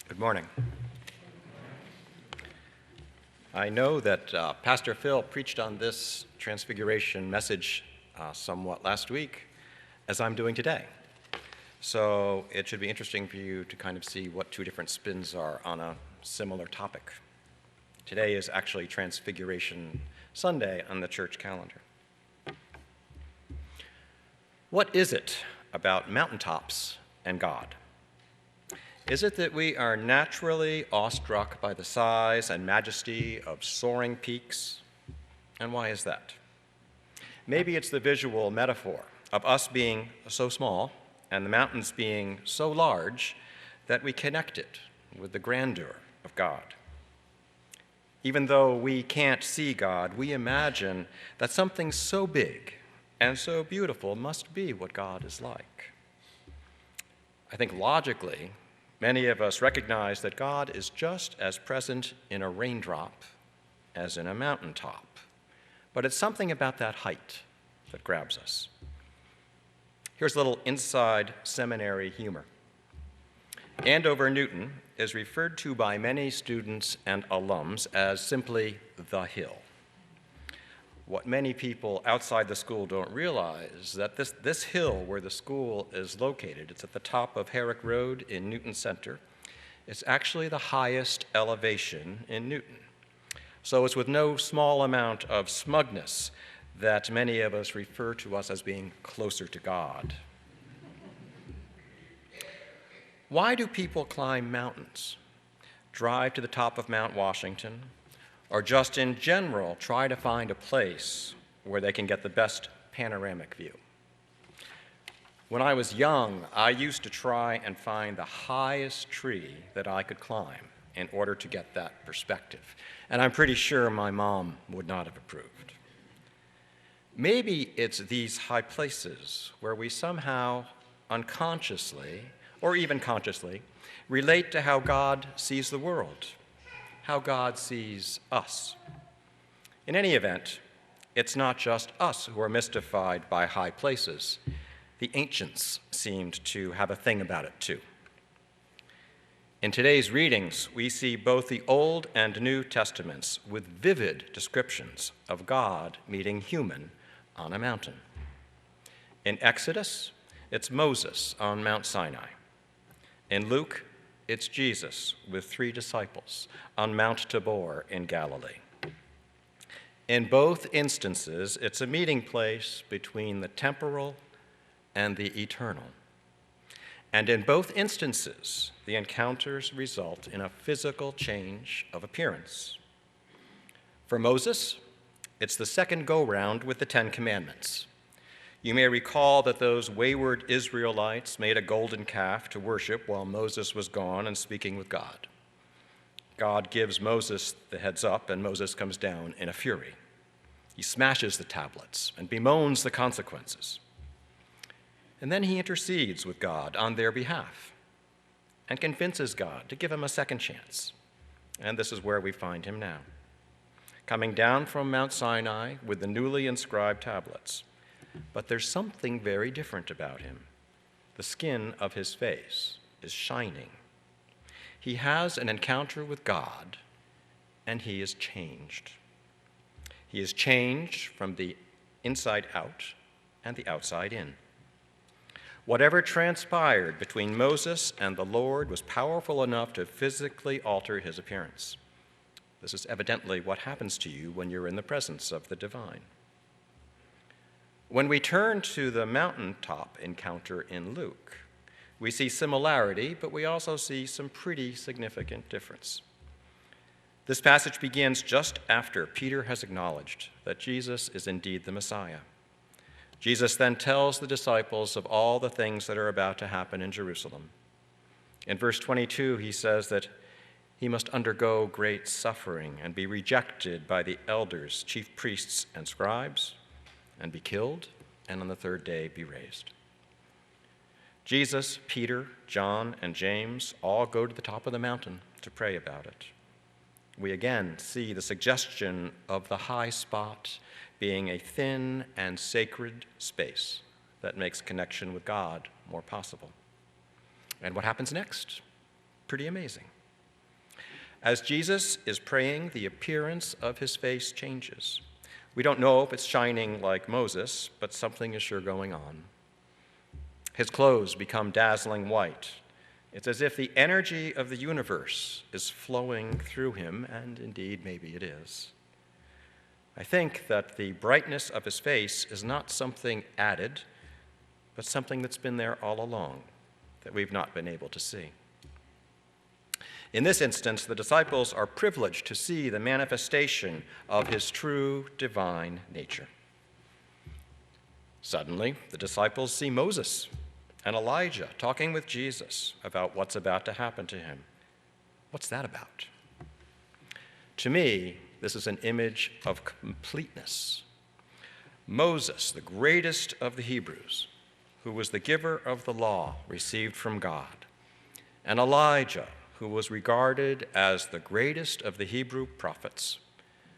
Good morning. I know that Pastor Phil preached on this transfiguration message somewhat last week, as I'm doing today. So it should be interesting for you to kind of see what two different spins are on a similar topic. Today is actually Transfiguration Sunday on the church calendar. What is it about mountaintops and God? Is it that we are naturally awestruck by the size and majesty of soaring peaks? And why is that? Maybe it's the visual metaphor of us being so small and the mountains being so large that we connect it with the grandeur of God. Even though we can't see God, we imagine that something so big and so beautiful must be what God is like. I think logically, many of us recognize that God is just as present in a raindrop as in a mountaintop. But it's something about that height that grabs us. Here's a little inside seminary humor. Andover Newton is referred to by many students and alums as simply the hill. What many people outside the school don't realize is that this hill where the school is located, it's at the top of Herrick Road in Newton Center. It's actually the highest elevation in Newton. So it's with no small amount of smugness that many of us refer to us as being closer to God. Why do people climb mountains, drive to the top of Mount Washington, or just in general try to find a place where they can get the best panoramic view? When I was young, I used to try and find the highest tree that I could climb in order to get that perspective. And I'm pretty sure my mom would not have approved. Maybe it's these high places where we somehow unconsciously, or even consciously, relate to how God sees the world, how God sees us. In any event, it's not just us who are mystified by high places. The ancients seemed to have a thing about it too. In today's readings, we see both the Old and New Testaments with vivid descriptions of God meeting human on a mountain. In Exodus, it's Moses on Mount Sinai. In Luke, it's Jesus with 3 disciples on Mount Tabor in Galilee. In both instances, it's a meeting place between the temporal and the eternal. And in both instances, the encounters result in a physical change of appearance. For Moses, it's the second go-round with the 10 Commandments. You may recall that those wayward Israelites made a golden calf to worship while Moses was gone and speaking with God. God gives Moses the heads up, and Moses comes down in a fury. He smashes the tablets and bemoans the consequences. And then he intercedes with God on their behalf and convinces God to give him a second chance. And this is where we find him now, coming down from Mount Sinai with the newly inscribed tablets. But there's something very different about him. The skin of his face is shining. He has an encounter with God, and he is changed. He is changed from the inside out and the outside in. Whatever transpired between Moses and the Lord was powerful enough to physically alter his appearance. This is evidently what happens to you when you're in the presence of the divine. When we turn to the mountaintop encounter in Luke, we see similarity, but we also see some pretty significant difference. This passage begins just after Peter has acknowledged that Jesus is indeed the Messiah. Jesus then tells the disciples of all the things that are about to happen in Jerusalem. In verse 22, he says that he must undergo great suffering and be rejected by the elders, chief priests, and scribes, and be killed, and on the third day be raised. Jesus, Peter, John, and James all go to the top of the mountain to pray about it. We again see the suggestion of the high spot being a thin and sacred space that makes connection with God more possible. And what happens next? Pretty amazing. As Jesus is praying, the appearance of his face changes. We don't know if it's shining like Moses, but something is sure going on. His clothes become dazzling white. It's as if the energy of the universe is flowing through him, and indeed, maybe it is. I think that the brightness of his face is not something added, but something that's been there all along that we've not been able to see. In this instance, the disciples are privileged to see the manifestation of his true divine nature. Suddenly, the disciples see Moses and Elijah talking with Jesus about what's about to happen to him. What's that about? To me, this is an image of completeness. Moses, the greatest of the Hebrews, who was the giver of the law received from God, and Elijah, who was regarded as the greatest of the Hebrew prophets,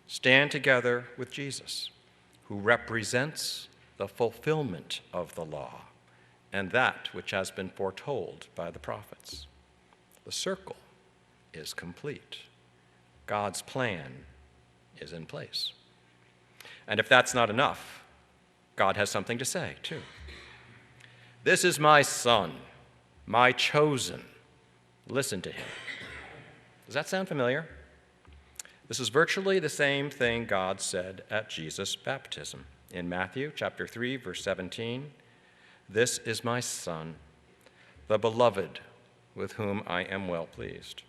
stand together with Jesus, who represents the fulfillment of the law and that which has been foretold by the prophets. The circle is complete. God's plan is in place. And if that's not enough, God has something to say, too. This is my son, my chosen. Listen to him. Does that sound familiar? This is virtually the same thing God said at Jesus' baptism. In Matthew chapter 3, verse 17, this is my son, the beloved, with whom I am well pleased.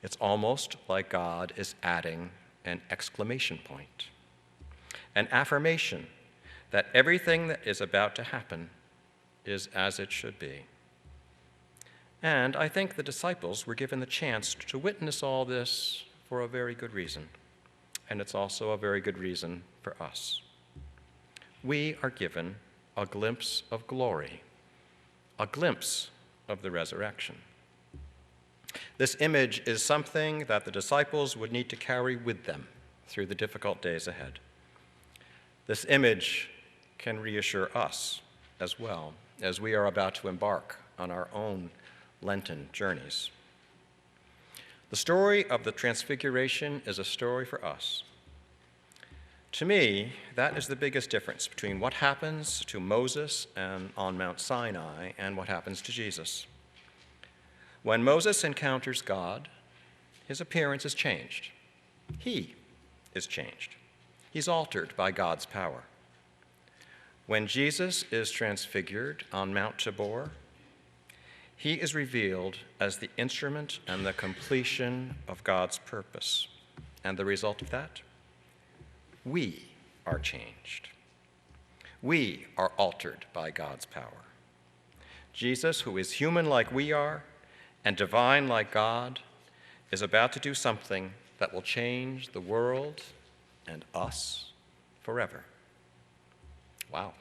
It's almost like God is adding an exclamation point, an affirmation that everything that is about to happen is as it should be. And I think the disciples were given the chance to witness all this for a very good reason. And it's also a very good reason for us. We are given a glimpse of glory, a glimpse of the resurrection. This image is something that the disciples would need to carry with them through the difficult days ahead. This image can reassure us as well as we are about to embark on our own Lenten journeys. The story of the Transfiguration is a story for us. To me, that is the biggest difference between what happens to Moses and on Mount Sinai and what happens to Jesus. When Moses encounters God, his appearance is changed. He is changed. He's altered by God's power. When Jesus is transfigured on Mount Tabor, he is revealed as the instrument and the completion of God's purpose. And the result of that? We are changed. We are altered by God's power. Jesus, who is human like we are and divine like God, is about to do something that will change the world and us forever. Wow.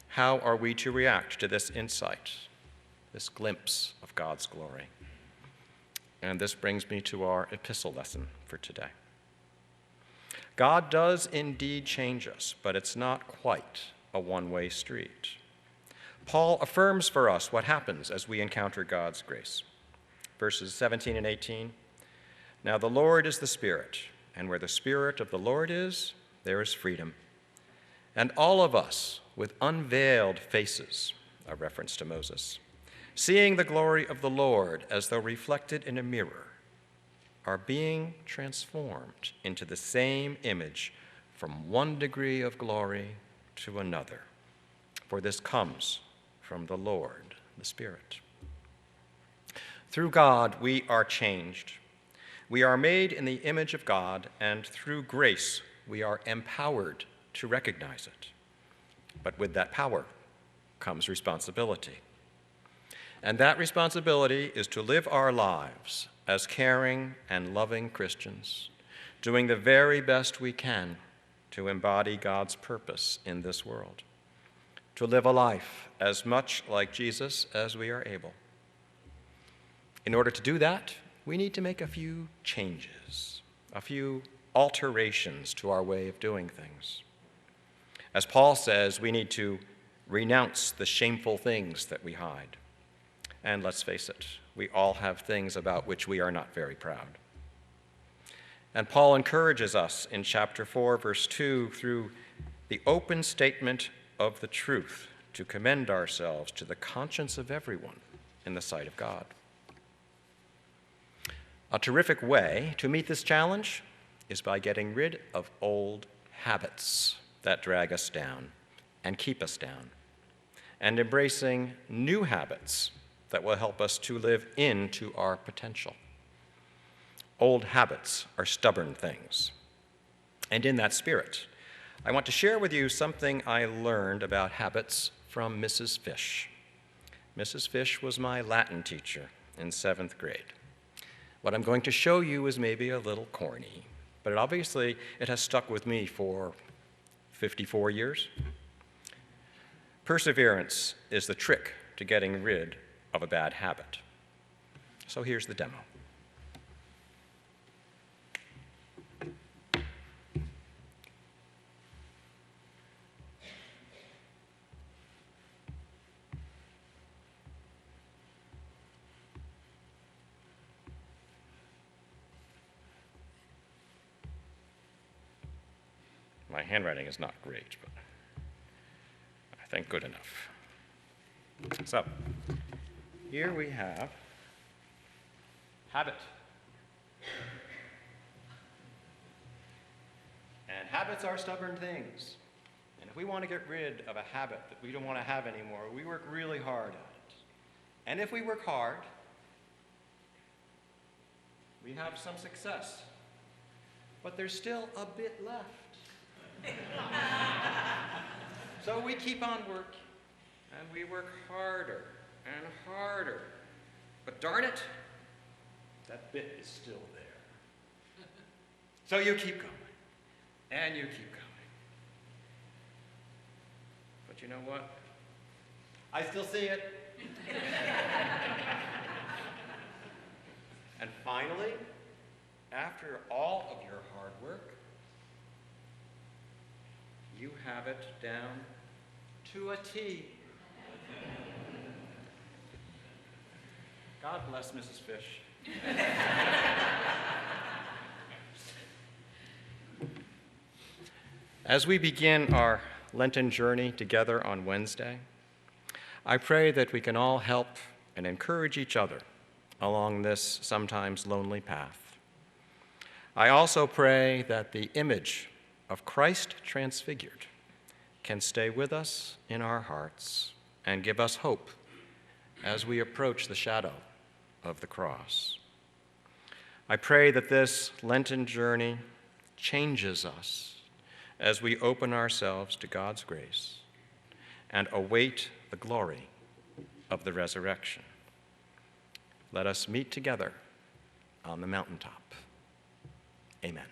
How are we to react to this insight, this glimpse of God's glory? And this brings me to our epistle lesson for today. God does indeed change us, but it's not quite a one-way street. Paul affirms for us what happens as we encounter God's grace. Verses 17 and 18, now the Lord is the Spirit, and where the Spirit of the Lord is, there is freedom. And all of us, with unveiled faces, a reference to Moses, seeing the glory of the Lord as though reflected in a mirror, are being transformed into the same image from one degree of glory to another. For this comes from the Lord, the Spirit. Through God, we are changed. We are made in the image of God, and through grace, we are empowered to recognize it. But with that power comes responsibility. And that responsibility is to live our lives as caring and loving Christians, doing the very best we can to embody God's purpose in this world, to live a life as much like Jesus as we are able. In order to do that, we need to make a few changes, a few alterations to our way of doing things. As Paul says, we need to renounce the shameful things that we hide. And let's face it, we all have things about which we are not very proud. And Paul encourages us in chapter 4, verse 2, through the open statement of the truth, to commend ourselves to the conscience of everyone in the sight of God. A terrific way to meet this challenge is by getting rid of old habits that drag us down and keep us down, and embracing new habits that will help us to live into our potential. Old habits are stubborn things. And in that spirit, I want to share with you something I learned about habits from Mrs. Fish. Mrs. Fish was my Latin teacher in 7th grade. What I'm going to show you is maybe a little corny, but it has stuck with me for 54 years. Perseverance is the trick to getting rid of a bad habit. So here's the demo. My handwriting is not great, but I think good enough. So, here we have habit. And habits are stubborn things. And if we want to get rid of a habit that we don't want to have anymore, we work really hard at it. And if we work hard, we have some success. But there's still a bit left. So we keep on working, and we work harder and harder. But darn it, that bit is still there. So you keep going, and you keep going. But you know what? I still see it. And finally, after all of your hard work, you have it down to a T. God bless Mrs. Fish. As we begin our Lenten journey together on Wednesday, I pray that we can all help and encourage each other along this sometimes lonely path. I also pray that the image of Christ transfigured can stay with us in our hearts and give us hope as we approach the shadow of the cross. I pray that this Lenten journey changes us as we open ourselves to God's grace and await the glory of the resurrection. Let us meet together on the mountaintop. Amen.